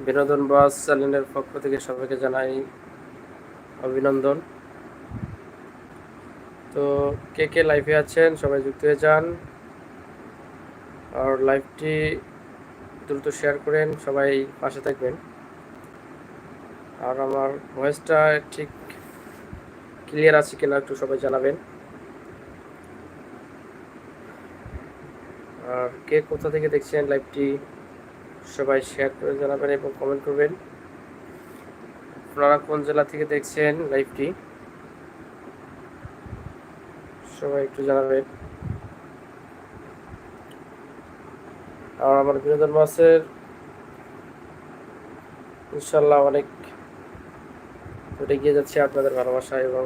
বিনোদন বাস চ্যানেলের পক্ষ থেকে সবাইকে জানাই অভিনন্দন। তো কে কে লাইভে আছেন সবাই যুক্ত হয়ে যান, আর লাইভটি দ্রুত শেয়ার করেন, সবাই পাশে থাকবেন। আর আমার ভয়েসটা ঠিক ক্লিয়ার আছে কিনা একটু সবাই জানাবেন। আর কে কোথা থেকে দেখছেন লাইভটি সবাই শেয়ার করে জানাবেন এবং কমেন্ট করবেন। আপনারা কোন জেলা থেকে দেখছেন লাইভটি সবাই একটু জানাবেন। আর আমার বিনোদন মাসের ইনশাল্লাহ অনেক এগিয়ে যাচ্ছে আপনাদের ভালোবাসা এবং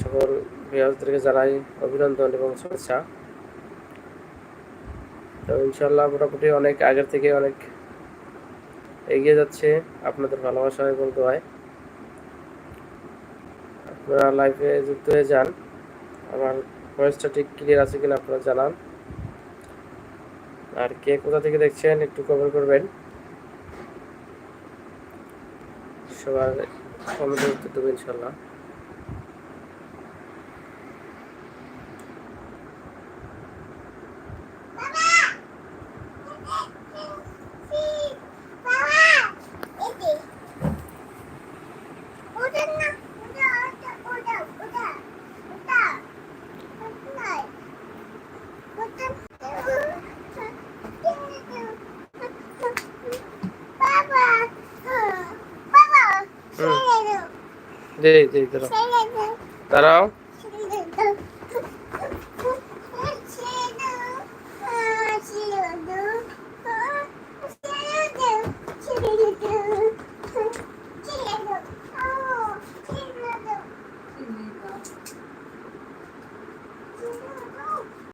সকল ভিউয়ারদেরকে জানাই অভিনন্দন এবং শুভেচ্ছা। তো ইনশাল্লাহ মোটামুটি অনেক আগের থেকে অনেক এগিয়ে যাচ্ছে আপনাদের ভালোবাসা এবং দোয়ায়। আপনারা লাইভে যুক্ত হয়ে যান। আমার ভয়েসটা ঠিক ক্লিয়ার আছে কিনা আপনারা জানান। আর কে কোথা থেকে দেখছেন একটু কমেন্ট করবেন, সবার কমেন্টের উত্তর দেবো ইনশাল্লাহ। দাঁড়াও।